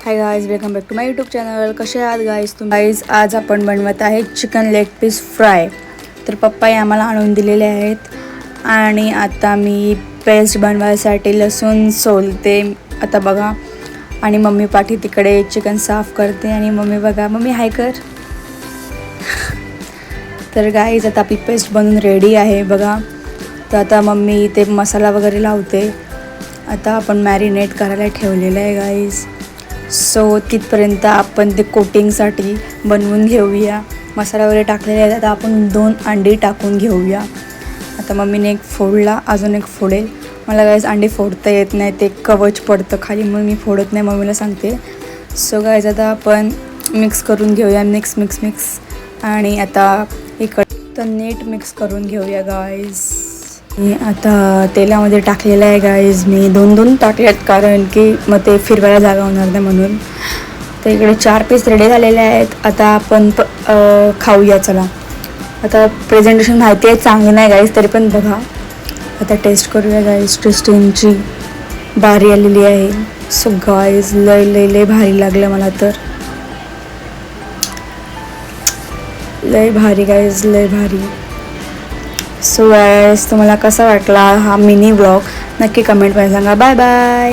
High guys, welcome back to my YouTube channel. कसे आहात guys तुम्ही? गाईज आज आपण बनवत आहे चिकन लेग पीस फ्राय. तर पप्पाही आम्हाला आणून दिलेले आहेत आणि आता मी पेस्ट बनवायसाठी लसूण सोलते आता बघा. आणि मम्मी पाठी तिकडे चिकन साफ करते आणि मम्मी बघा, मम्मी हाय कर. तर गाईज आता आपली पेस्ट बनवून रेडी आहे बघा. तर आता मम्मी ते मसाला वगैरे लावते. आता आपण मॅरिनेट करायला ठेवलेलं आहे गाईज. सो तिथपर्यंत आपण ते कोटिंगसाठी बनवून घेऊया. मसाला वगैरे टाकलेला आहे. आता आपण 2 अंडी टाकून घेऊया. आता मम्मीने एक फोडला, अजून एक फोडेल. मला गाईज अंडी फोडता येत नाही, ते कवच पडतं खाली म्हणून मी फोडत नाही, मम्मीला सांगते. सो गाईज आता आपण मिक्स करून घेऊया. मिक्स आणि आता इकडं नीट मिक्स करून घेऊया गाईज. आता तेलामध्ये टाकलेलं आहे गाईज. मी 2 टाकलेत कारण की मग ते फिरवायला जागा होणार नाही म्हणून. तर इकडे 4 पीस रेडी झालेले आहेत. आता आपण खाऊया चला. आता प्रेझेंटेशन माहिती आहे चांगली नाही गाईज, तरी पण बघा. आता टेस्ट करूया गाईज. टेस्टिंगची बारी आलेली आहे. सो गाईज लय भारी लागलं मला तर. लय भारी गाईज, लय भारी. सो गाईज तुम्हाला कसा वाटला हा मिनी व्लॉग नक्की कमेंटमध्ये सांगा. Bye bye.